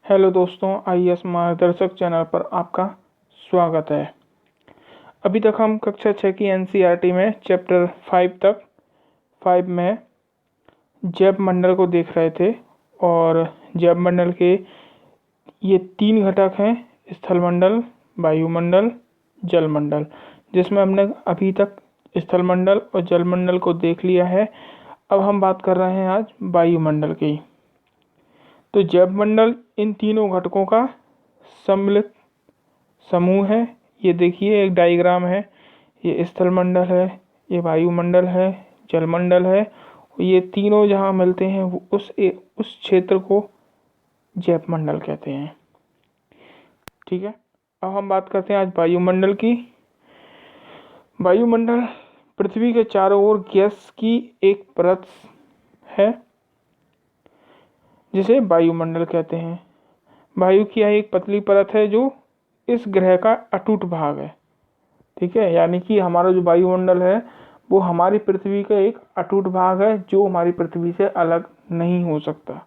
Hello दोस्तों, IAS मार्गदर्शक channel पर आपका स्वागत है। अभी तक हम कक्षा 6 की एनसीईआरटी में चैप्टर 5 में जैव मंडल को देख रहे थे और जैव मंडल के ये 3 घटक हैं: स्थल मंडल, वायुमंडल, जल मंडल, जिसमें हमने अभी तक स्थल मंडल और जल मंडल को देख लिया है। अब हम बात कर रहे हैं आज वायुमंडल की। तो जैव मंडल इन तीनों घटकों का सम्मिलित समूह है। ये देखिए, एक डायग्राम है। ये स्थल मंडल है, ये वायुमंडल है, जल मंडल है। ये तीनों जहाँ मिलते हैं वो उस क्षेत्र को जैव मंडल कहते हैं। ठीक है, अब हम बात करते हैं आज वायुमंडल की। वायुमंडल पृथ्वी के चारों ओर गैस की एक परत है जिसे वायुमंडल कहते हैं। वायु की यह एक पतली परत है जो इस ग्रह का अटूट भाग है। ठीक है, यानी कि हमारा जो वायुमंडल है वो हमारी पृथ्वी का एक अटूट भाग है जो हमारी पृथ्वी से अलग नहीं हो सकता।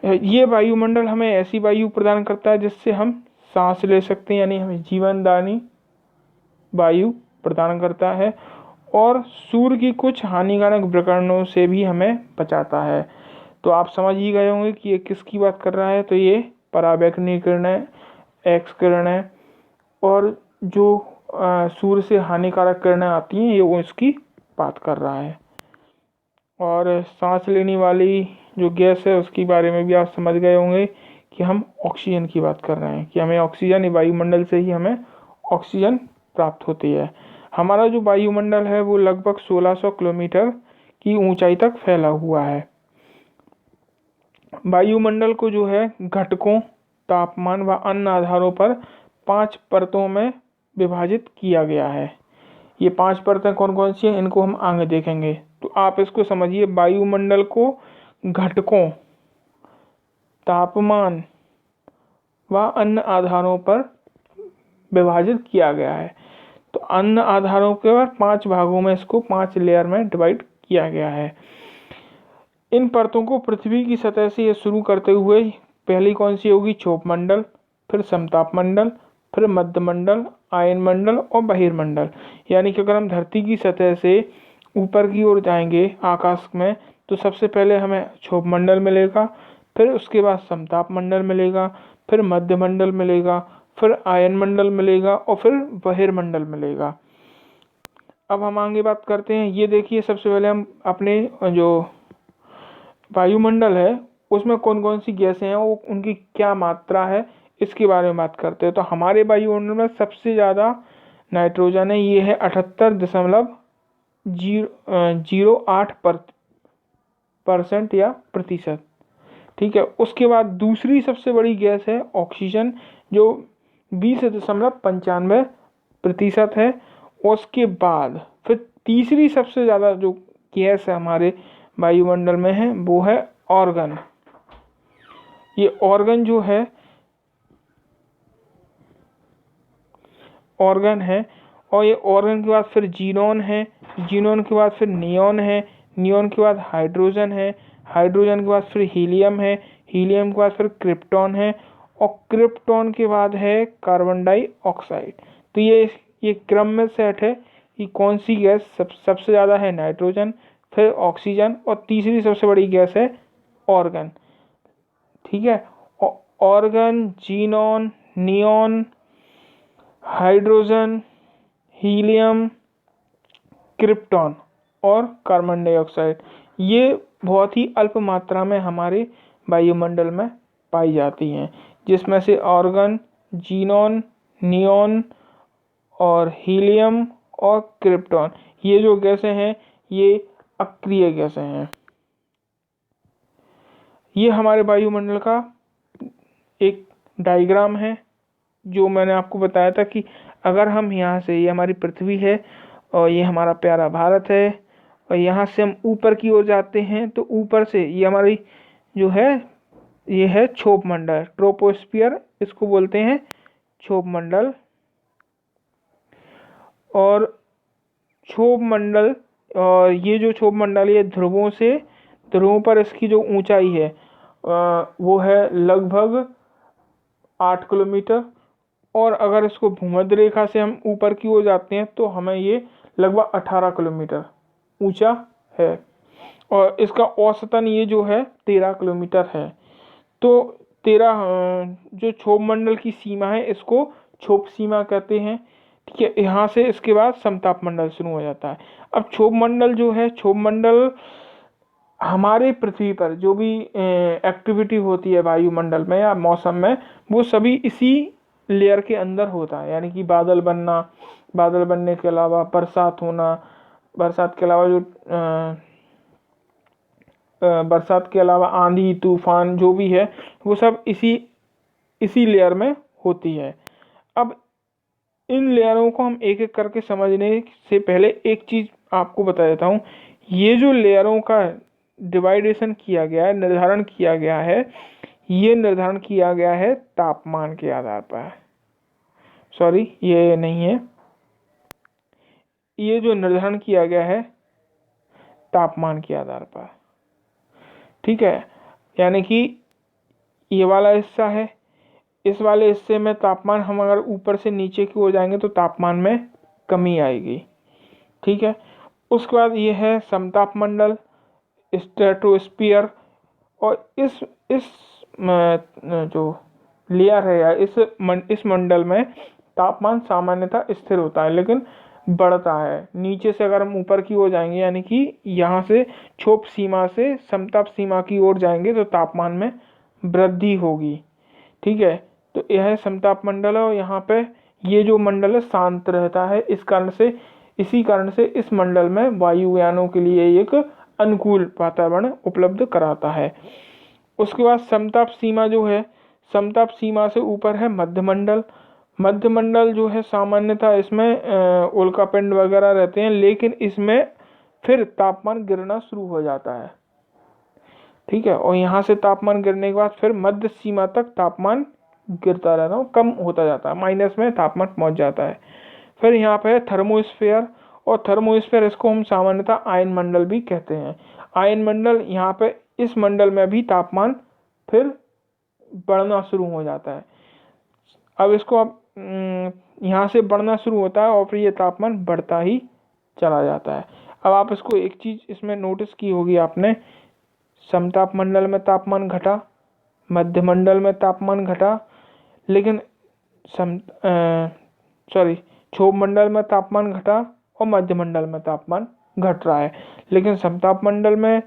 ये वायुमंडल हमें ऐसी वायु प्रदान करता है जिससे हम सांस ले सकते हैं, यानी हमें जीवनदायी वायु प्रदान करता है और सूर्य की कुछ हानिकारक विकिरणों से भी हमें बचाता है। तो आप समझ ही गए होंगे कि ये किसकी बात कर रहा है। तो ये पराबैंगनी किरणें, एक्स किरणें और जो सूर्य से हानिकारक किरणें आती हैं, ये उसकी बात कर रहा है। और सांस लेने वाली जो गैस है उसके बारे में भी आप समझ गए होंगे कि हम ऑक्सीजन की बात कर रहे हैं, कि हमें ऑक्सीजन, वायुमंडल से ही हमें ऑक्सीजन प्राप्त होती है। हमारा जो वायुमंडल है वो लगभग 1600 किलोमीटर की ऊंचाई तक फैला हुआ है। वायुमंडल को जो है घटकों, तापमान व अन्य आधारों पर 5 परतों में विभाजित किया गया है। ये 5 परतें कौन कौन सी हैं, इनको हम आगे देखेंगे। तो आप इसको समझिए, वायुमंडल को घटकों, तापमान व अन्य आधारों पर विभाजित किया गया है। तो अन्य आधारों के बाद 5 भागों में इसको 5 लेयर में डिवाइड किया गया है। इन परतों को पृथ्वी की सतह से ये शुरू करते हुए पहली कौन सी होगी, क्षोभ मंडल, फिर समताप मंडल, फिर मध्य मंडल, आयन मंडल और बहिर्मंडल। यानी कि अगर हम धरती की सतह से ऊपर की ओर जाएंगे आकाश में, तो सबसे पहले हमें क्षोभ मंडल मिलेगा, फिर उसके बाद समताप मंडल मिलेगा, फिर मध्य मंडल मिलेगा, फिर आयन मंडल मिलेगा और फिर बहिर्मंडल मिलेगा। अब हम आगे बात करते हैं। ये देखिए, सबसे पहले हम अपने जो वायुमंडल है उसमें कौन कौन सी गैसें हैं, वो उनकी क्या मात्रा है, इसके बारे में बात करते हैं। तो हमारे वायुमंडल में सबसे ज़्यादा नाइट्रोजन है, ये है 78.08% या प्रतिशत। ठीक है, उसके बाद दूसरी सबसे बड़ी गैस है ऑक्सीजन, जो 20.95% है। उसके बाद फिर तीसरी सबसे ज़्यादा जो गैस है हमारे वायुमंडल में है वो है ऑर्गन। ये ऑर्गन जो है ऑर्गन है, और ये ऑर्गन के बाद फिर जीनोन है, जीनोन के बाद फिर नियॉन है, नियॉन के बाद हाइड्रोजन है, हाइड्रोजन के बाद फिर हीलियम है, हीलियम के बाद फिर क्रिप्टॉन है, और क्रिप्टॉन के बाद है कार्बन डाइऑक्साइड। तो ये क्रम में सेट है कि कौन सी गैस सबसे ज़्यादा है, नाइट्रोजन, फिर ऑक्सीजन, और तीसरी सबसे बड़ी गैस है ऑर्गन। ठीक है, organ, xenon, neon, hydrogen, helium, krypton और कार्बन डाइऑक्साइड, ये बहुत ही अल्प मात्रा में हमारे वायुमंडल में पाई जाती हैं, जिसमें से ऑर्गन, जीनोन, नियॉन और हीलियम और क्रिप्टॉन, ये जो गैसें हैं ये अक्रिय गैसें हैं। ये हमारे वायुमंडल का एक डायग्राम है जो मैंने आपको बताया था कि अगर हम यहाँ से, ये हमारी पृथ्वी है और ये हमारा प्यारा भारत है, और यहाँ से हम ऊपर की ओर जाते हैं तो ऊपर से ये हमारी जो है ये है क्षोभ मंडल, ट्रोपोस्फियर इसको बोलते हैं, क्षोभ मंडल। और क्षोभ मंडल, और ये जो क्षोभ मंडल ये ध्रुवों पर इसकी जो ऊंचाई है वो है लगभग 8 किलोमीटर। और अगर इसको भूमध्य रेखा से हम ऊपर की ओर जाते हैं तो हमें ये लगभग 18 किलोमीटर ऊंचा है। और इसका औसतन ये जो है 13 किलोमीटर है। तो 13 जो क्षोभ मंडल की सीमा है इसको क्षोभ सीमा कहते हैं। ठीक है, यहाँ से इसके बाद समताप मंडल शुरू हो जाता है। अब क्षोभ मंडल जो है, क्षोभ मंडल हमारे पृथ्वी पर जो भी एक्टिविटी होती है वायुमंडल में या मौसम में, वो सभी इसी लेयर के अंदर होता है। यानी कि बादल बनना, बादल बनने के अलावा बरसात होना, बरसात के अलावा जो बरसात के अलावा आंधी तूफान जो भी है वो सब इसी लेयर में होती है। अब इन लेयरों को हम एक एक करके समझने से पहले एक चीज़ आपको बता देता हूँ। ये जो लेयरों का डिवाइडेशन किया गया है, निर्धारण किया गया है, ये निर्धारण किया गया है तापमान के आधार पर। सॉरी, ये नहीं है, ये जो निर्धारण किया गया है तापमान के आधार पर। ठीक है, यानी कि ये वाला हिस्सा है, इस वाले हिस्से में तापमान, हम अगर ऊपर से नीचे की ओर जाएंगे तो तापमान में कमी आएगी। ठीक है, उसके बाद ये है समताप मंडल, स्ट्रेटोस्फीयर। और इस जो लेयर है या इस मंडल में तापमान सामान्यतः स्थिर होता है लेकिन बढ़ता है। नीचे से अगर हम ऊपर की ओर जाएंगे, यानी कि यहाँ से क्षोभ सीमा से समताप सीमा की ओर जाएंगे तो तापमान में वृद्धि होगी। ठीक है, तो यह है समताप मंडल है। और यहाँ पे ये जो मंडल है शांत रहता है। इसी कारण से इस मंडल में वायुयानों के लिए एक अनुकूल वातावरण उपलब्ध कराता है। उसके बाद समताप सीमा जो है, समताप सीमा से ऊपर है मध्यमंडल। मध्यमंडल जो है सामान्यतः इसमें उल्कापिंड वगैरह रहते हैं, लेकिन इसमें फिर तापमान गिरना शुरू हो जाता है। ठीक है, और यहाँ से तापमान गिरने के बाद फिर मध्य सीमा तक तापमान गिरता रहता है, कम होता जाता है, माइनस में तापमान पहुँच जाता है। फिर यहाँ पे है थर्मोस्फेयर। और थर्मोस्फेयर इसको हम सामान्यतः आयन मंडल भी कहते हैं। आयन मंडल, यहाँ पे इस मंडल में भी तापमान फिर बढ़ना शुरू हो जाता है। अब इसको यहाँ से बढ़ना शुरू होता है और फिर ये तापमान बढ़ता ही चला जाता है। अब आप इसको एक चीज़ इसमें नोटिस की होगी आपने, समताप मंडल में तापमान घटा, मध्य मंडल में तापमान घटा, लेकिन क्षोभ मंडल में तापमान घटा और मध्य मंडल में तापमान घट रहा है। लेकिन समताप मंडल में,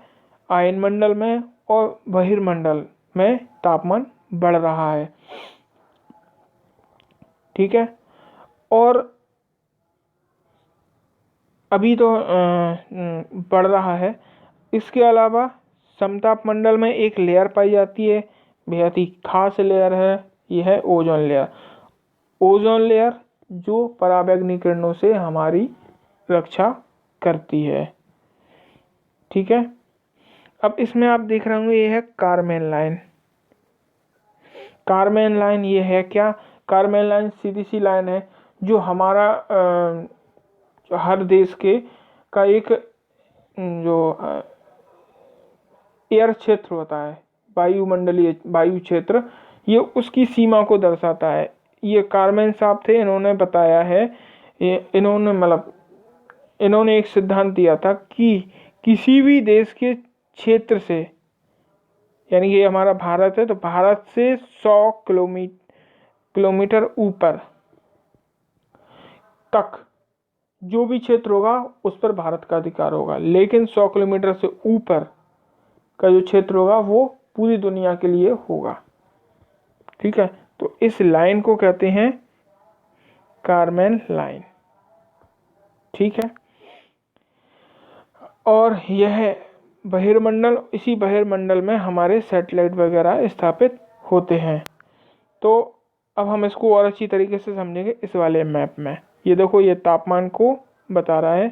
आयन मंडल में और बहिर्मंडल में तापमान बढ़ रहा है। ठीक है, और अभी तो बढ़ रहा है। इसके अलावा समताप मंडल में एक लेयर पाई जाती है, बेहद ही खास लेयर है, यह है ओजोन लेयर। ओजोन लेयर जो पराबैंगनी किरणों से हमारी रक्षा करती है। ठीक है, अब इसमें आप देख रहे होंगे ये है कारमेन लाइन। कारमेन लाइन ये है क्या? कारमेन लाइन सीधी सी लाइन है जो हमारा हर देश के का एक जो एयर क्षेत्र होता है, वायुमंडलीय वायु क्षेत्र, ये उसकी सीमा को दर्शाता है। ये कारमेन साहब थे, इन्होंने बताया है, इन्होंने एक सिद्धांत दिया था कि किसी भी देश के क्षेत्र से, यानी कि हमारा भारत है तो भारत से 100 किलोमीटर ऊपर तक जो भी क्षेत्र होगा उस पर भारत का अधिकार होगा, लेकिन 100 किलोमीटर से ऊपर का जो क्षेत्र होगा वो पूरी दुनिया के लिए होगा। ठीक है, तो इस लाइन को कहते हैं कारमेन लाइन। ठीक है, और यह बहिर्मंडल, इसी बहिर्मंडल में हमारे सैटेलाइट वगैरह स्थापित होते हैं। तो अब हम इसको और अच्छी तरीके से समझेंगे इस वाले मैप में। ये देखो, ये तापमान को बता रहा है।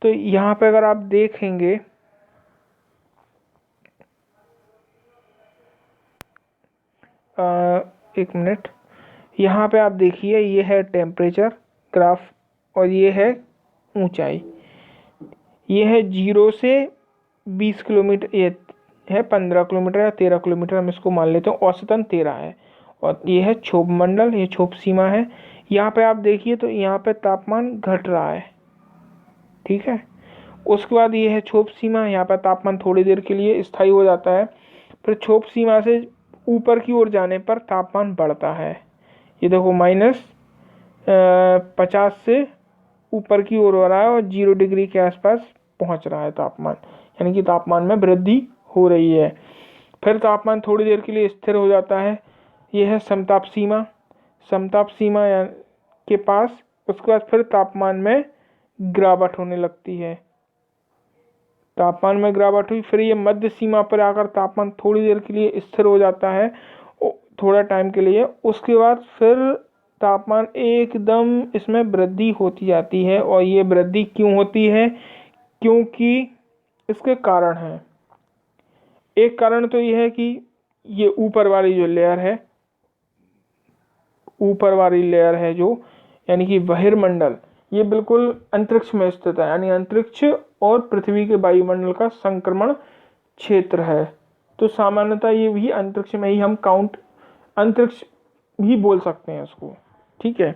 तो यहाँ पे अगर आप देखेंगे, एक मिनट, यहाँ पे आप देखिए, ये है टेम्परेचर ग्राफ और ये है ऊंचाई। ये है 0 से 20 किलोमीटर, ये है 15 किलोमीटर या 13 किलोमीटर, हम इसको मान लेते हैं, औसतन 13 है। और ये है क्षोभ मंडल, ये क्षोभ सीमा है। यहाँ पे आप देखिए तो यहाँ पे तापमान घट रहा है, ठीक है। उसके बाद ये है क्षोभ सीमा, यहाँ पर तापमान थोड़ी देर के लिए स्थायी हो जाता है, फिर क्षोभ सीमा से ऊपर की ओर जाने पर तापमान बढ़ता है। ये देखो -50 से ऊपर की ओर हो रहा है और 0 डिग्री के आसपास पहुंच रहा है तापमान, यानी कि तापमान में वृद्धि हो रही है। फिर तापमान थोड़ी देर के लिए स्थिर हो जाता है। यह है समताप सीमा, समताप सीमा के पास। उसके बाद फिर तापमान में गिरावट होने लगती है, तापमान में गिरावट हुई, फिर ये मध्य सीमा पर आकर तापमान थोड़ी देर के लिए स्थिर हो जाता है, थोड़ा टाइम के लिए। उसके बाद फिर तापमान एकदम इसमें वृद्धि होती जाती है। और ये वृद्धि क्यों होती है? क्योंकि इसके कारण हैं। एक कारण तो ये है कि ये ऊपर वाली जो लेयर है, ऊपर वाली लेयर है जो, यानी कि बहिर्मंडल, ये बिल्कुल अंतरिक्ष में स्थित है, यानी अंतरिक्ष और पृथ्वी के वायुमंडल का संक्रमण क्षेत्र है। तो सामान्यतः ये भी अंतरिक्ष में ही हम अंतरिक्ष भी बोल सकते हैं इसको, ठीक है।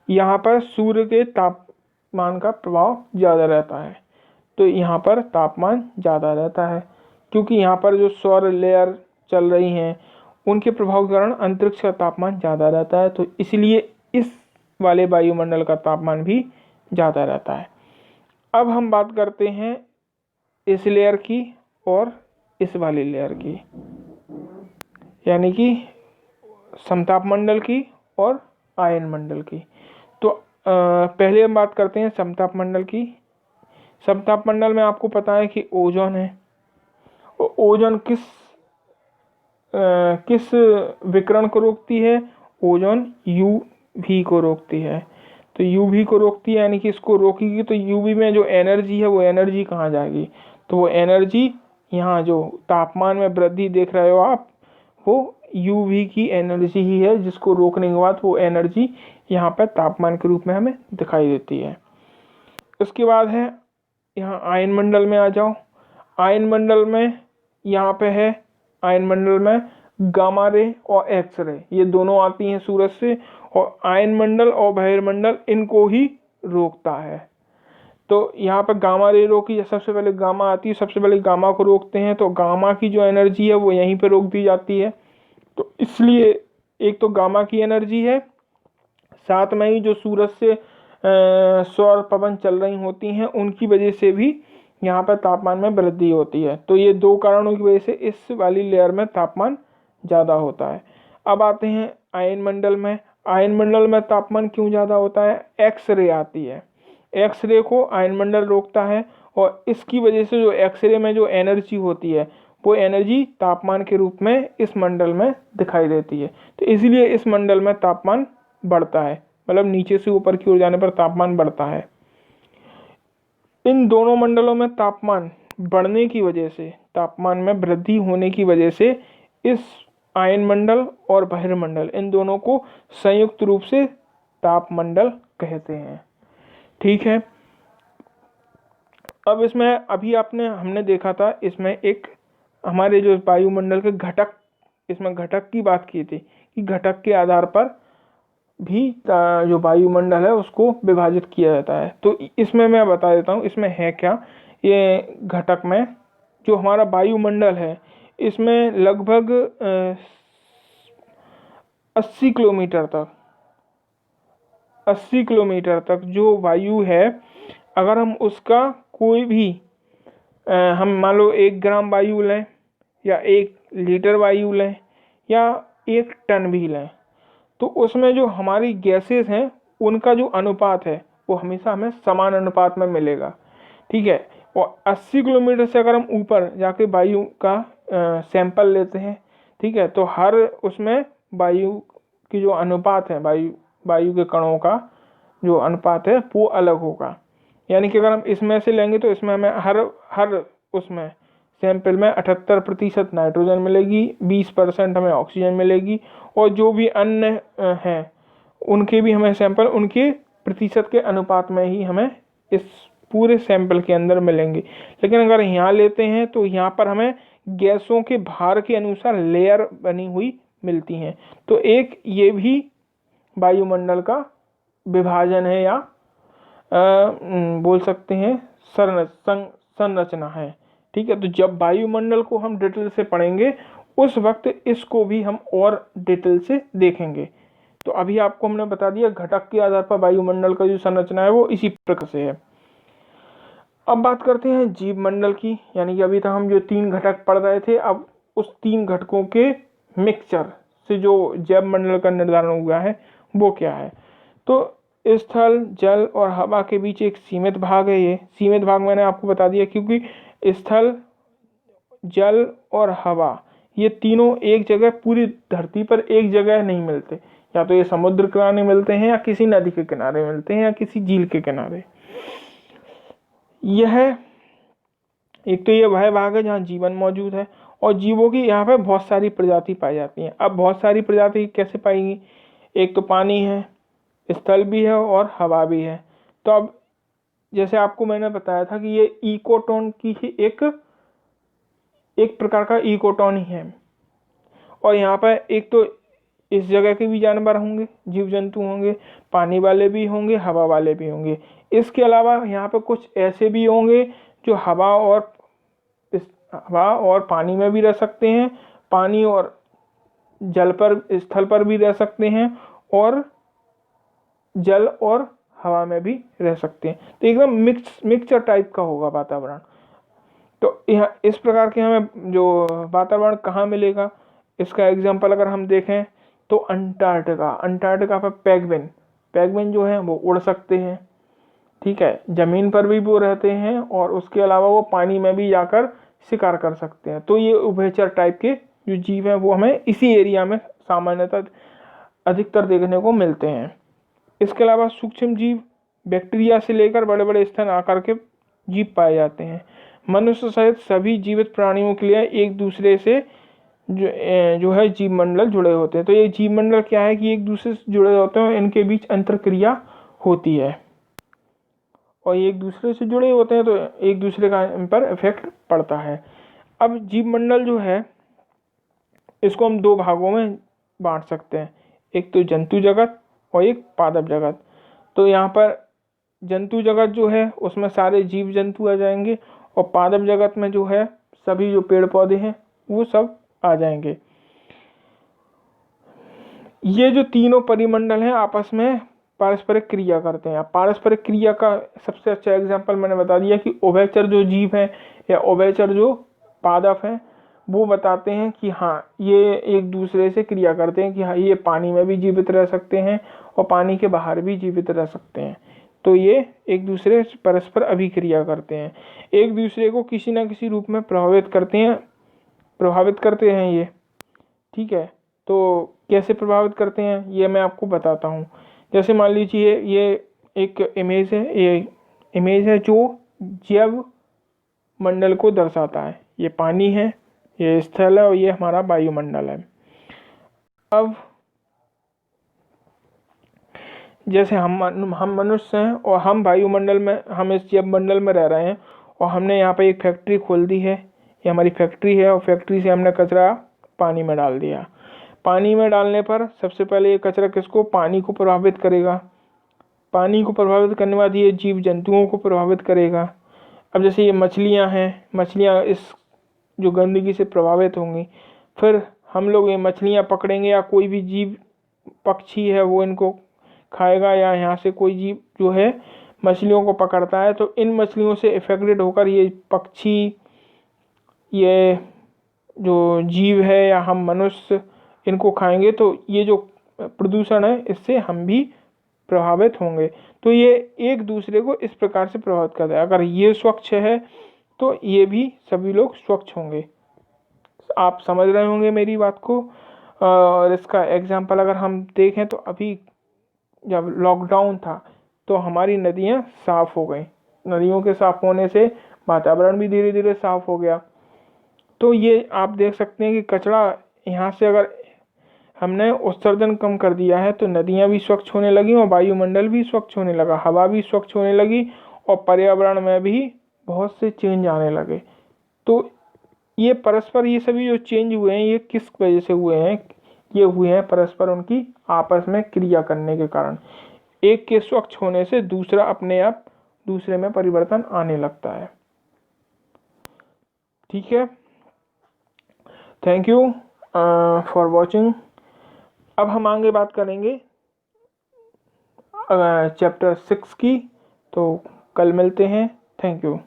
यहाँ पर सूर्य के तापमान का प्रभाव ज़्यादा रहता है, तो यहाँ पर तापमान ज़्यादा रहता है, क्योंकि यहाँ पर जो सौर लेयर चल रही हैं उनके प्रभाव के कारण अंतरिक्ष का तापमान ज़्यादा रहता है, तो इसलिए इस वाले वायुमंडल का तापमान भी ज़्यादा रहता है। अब हम बात करते हैं इस लेयर की और इस वाली लेयर की, यानी कि समताप मंडल की और आयन मंडल की। तो पहले हम बात करते हैं समताप मंडल की। समताप मंडल में आपको पता है कि ओजोन है। ओजोन किस विकिरण को रोकती है? ओजोन यूवी को रोकती है। तो यूवी को रोकती है, यानी कि इसको रोकेगी तो यूवी में जो एनर्जी है वो एनर्जी कहाँ जाएगी? तो वो एनर्जी यहाँ जो तापमान में वृद्धि देख रहे हो आप, वो यूवी की एनर्जी ही है, जिसको रोकने के बाद वो एनर्जी यहाँ पर तापमान के रूप में हमें दिखाई देती है। उसके बाद है यहाँ आयन मंडल में आ जाओ। आयन मंडल में यहाँ पे है, आयन मंडल में गामा रे और एक्स रे ये दोनों आती हैं सूरज से, और आयन मंडल और बहिर्मंडल इनको ही रोकता है। तो यहाँ पर गामा रे रोकी, सबसे पहले गामा आती है, सबसे पहले गामा को रोकते हैं, तो गामा की जो एनर्जी है वो यहीं पे रोक दी जाती है। तो इसलिए एक तो गामा की एनर्जी है, साथ में ही जो सूरज से सौर पवन चल रही होती हैं उनकी वजह से भी यहाँ पर तापमान में वृद्धि होती है। तो ये दो कारणों की वजह से इस वाली लेयर में तापमान ज़्यादा होता है। अब आते हैं आयन मंडल में। आयन मंडल में तापमान क्यों ज़्यादा होता है? एक्स रे आती है, एक्स रे को आयन मंडल रोकता है, और इसकी वजह से जो एक्स रे में जो एनर्जी होती है वो एनर्जी तापमान के रूप में इस मंडल में दिखाई देती है। तो इसलिए इस मंडल में तापमान बढ़ता है, मतलब नीचे से ऊपर की ओर जाने पर तापमान बढ़ता है। इन दोनों मंडलों में तापमान बढ़ने की वजह से, तापमान में वृद्धि होने की वजह से इस आयन मंडल और बहिर्मंडल इन दोनों को संयुक्त रूप से तापमंडल कहते हैं, ठीक है। अब इसमें अभी हमने देखा था, इसमें एक हमारे जो वायुमंडल के घटक, इसमें घटक की बात की थी कि घटक के आधार पर भी जो वायुमंडल है उसको विभाजित किया जाता है। तो इसमें मैं बता देता हूँ इसमें है क्या। ये घटक में जो हमारा वायुमंडल है इसमें लगभग 80 किलोमीटर तक जो वायु है, अगर हम उसका कोई भी हम मान लो 1 ग्राम वायु लें या 1 लीटर वायु लें या 1 टन भी लें, तो उसमें जो हमारी गैसेस हैं उनका जो अनुपात है वो हमेशा हमें समान अनुपात में मिलेगा, ठीक है। और 80 किलोमीटर से अगर हम ऊपर जाके वायु का सैंपल लेते हैं, ठीक है, तो हर उसमें वायु की जो अनुपात है, वायु के कणों का जो अनुपात है वो अलग होगा। यानी कि अगर हम इसमें से लेंगे तो इसमें हमें हर उसमें सैंपल में 78% नाइट्रोजन मिलेगी, 20% हमें ऑक्सीजन मिलेगी, और जो भी अन्य हैं उनके भी हमें सैंपल उनके प्रतिशत के अनुपात में ही हमें इस पूरे सैंपल के अंदर मिलेंगे। लेकिन अगर यहाँ लेते हैं तो यहाँ पर हमें गैसों के भार के अनुसार लेयर बनी हुई मिलती हैं। तो एक ये भी वायुमंडल का विभाजन है या बोल सकते हैं संरचना है। ठीक है, तो जब वायुमंडल को हम डिटेल से पढ़ेंगे उस वक्त इसको भी हम और डिटेल से देखेंगे। तो अभी आपको हमने बता दिया घटक के आधार पर वायुमंडल का जो संरचना है वो इसी प्रकार से है। अब बात करते हैं जीव मंडल की, यानी कि अभी तक हम जो 3 घटक पढ़ रहे थे, अब उस 3 घटकों के मिक्सचर से जो जैव मंडल का निर्धारण हुआ है वो क्या है। तो स्थल, जल और हवा के बीच एक सीमित भाग है। ये सीमित भाग मैंने आपको बता दिया क्योंकि स्थल, जल और हवा ये तीनों एक जगह पूरी धरती पर एक जगह नहीं मिलते, या तो ये समुद्र किनारे मिलते हैं या किसी नदी के किनारे मिलते हैं या किसी झील के किनारे। यह एक तो ये वह भाग है जहाँ जीवन मौजूद है और जीवों की यहाँ पे बहुत सारी प्रजाति पाई जाती हैं। अब बहुत सारी प्रजाति कैसे पाएंगी, एक तो पानी है, स्थल भी है और हवा भी है। तो अब जैसे आपको मैंने बताया था कि ये इकोटोन की ही एक प्रकार का इकोटोन ही है। और यहाँ पर एक तो इस जगह के भी जानवर होंगे, जीव जंतु होंगे, पानी वाले भी होंगे, हवा वाले भी होंगे। इसके अलावा यहाँ पर कुछ ऐसे भी होंगे जो हवा और पानी में भी रह सकते हैं, पानी और जल पर, स्थल पर भी रह सकते हैं और जल और हवा में भी रह सकते हैं। तो एकदम मिक्सचर टाइप का होगा वातावरण। तो यहाँ इस प्रकार के हमें जो वातावरण कहाँ मिलेगा, इसका एग्जाम्पल अगर हम देखें तो अंटार्कटिका पर पेंगुइन जो है वो उड़ सकते हैं। ठीक है, जमीन पर भी वो रहते हैं और उसके अलावा वो पानी में भी जाकर शिकार कर सकते हैं। तो ये उभयचर टाइप के जो जीव हैं वो हमें इसी एरिया में सामान्यतः अधिकतर देखने को मिलते हैं। इसके अलावा सूक्ष्म जीव, बैक्टीरिया से लेकर बड़े बड़े स्तन आकार के जीव पाए जाते हैं। मनुष्य सहित सभी जीवित प्राणियों के लिए एक दूसरे से जो है जीव मंडल जुड़े होते हैं। तो ये जीव मंडल क्या है कि एक दूसरे से जुड़े होते हैं, इनके बीच अंतरक्रिया होती है और ये एक दूसरे से जुड़े होते हैं तो एक दूसरे का इन पर इफेक्ट पड़ता है। अब जीव मंडल जो है इसको हम 2 भागों में बांट सकते हैं, एक तो जंतु जगत और एक पादप जगत। तो यहाँ पर जंतु जगत जो है उसमें सारे जीव जंतु आ जाएंगे और पादप जगत में जो है सभी जो पेड़ पौधे हैं वो सब आ जाएंगे। ये जो तीनों परिमंडल हैं आपस में पारस्परिक क्रिया करते हैं। पारस्परिक क्रिया का सबसे अच्छा एग्जाम्पल मैंने बता दिया कि उभयचर जो जीव हैं या उभयचर जो पादप हैं वो बताते हैं कि हाँ ये एक दूसरे से क्रिया करते हैं कि हाँ ये पानी में भी जीवित रह सकते हैं और पानी के बाहर भी जीवित रह सकते हैं। तो ये एक दूसरे से परस्पर अभिक्रिया करते हैं, एक दूसरे को किसी न किसी रूप में प्रभावित करते हैं ये। ठीक है, तो कैसे प्रभावित करते हैं ये मैं आपको बताता हूँ। जैसे मान लीजिए ये एक इमेज है जो जैव मंडल को दर्शाता है। ये पानी है, ये स्थल है और ये हमारा वायुमंडल है। अब जैसे हम मनुष्य हैं और हम वायुमंडल में, हम इस जैव मंडल में रह रहे हैं और हमने यहाँ पे एक फैक्ट्री खोल दी है, ये हमारी फैक्ट्री है और फैक्ट्री से हमने कचरा पानी में डाल दिया। पानी में डालने पर सबसे पहले ये कचरा किसको, पानी को प्रभावित करेगा। पानी को प्रभावित करने के बाद ये जीव जंतुओं को प्रभावित करेगा। अब जैसे ये मछलियाँ हैं, मछलियाँ इस जो गंदगी से प्रभावित होंगी, फिर हम लोग ये मछलियाँ पकड़ेंगे या कोई भी जीव पक्षी है वो इनको खाएगा, या यहाँ से कोई जीव जो है मछलियों को पकड़ता है तो इन मछलियों से इफेक्टेड होकर ये पक्षी, ये जो जीव है या हम मनुष्य इनको खाएंगे तो ये जो प्रदूषण है इससे हम भी प्रभावित होंगे। तो ये एक दूसरे को इस प्रकार से प्रभावित करता है। अगर ये स्वच्छ है तो ये भी सभी लोग स्वच्छ होंगे। आप समझ रहे होंगे मेरी बात को। और इसका एग्जाम्पल अगर हम देखें तो अभी जब लॉकडाउन था तो हमारी नदियाँ साफ़ हो गई। नदियों के साफ़ होने से वातावरण भी धीरे धीरे साफ़ हो गया। तो ये आप देख सकते हैं कि कचरा यहाँ से अगर हमने उत्सर्जन कम कर दिया है तो नदियाँ भी स्वच्छ होने लगी और वायुमंडल भी स्वच्छ होने लगा, हवा भी स्वच्छ होने लगी और पर्यावरण में भी बहुत से चेंज आने लगे। तो ये परस्पर ये सभी जो चेंज हुए हैं ये किस वजह से हुए हैं? ये हुए हैं परस्पर उनकी आपस में क्रिया करने के कारण। एक के स्वच्छ होने से दूसरा अपने आप दूसरे में परिवर्तन आने लगता है। ठीक है, थैंक यू फॉर वॉचिंग। अब हम आगे बात करेंगे चैप्टर 6 की, तो कल मिलते हैं। Thank you.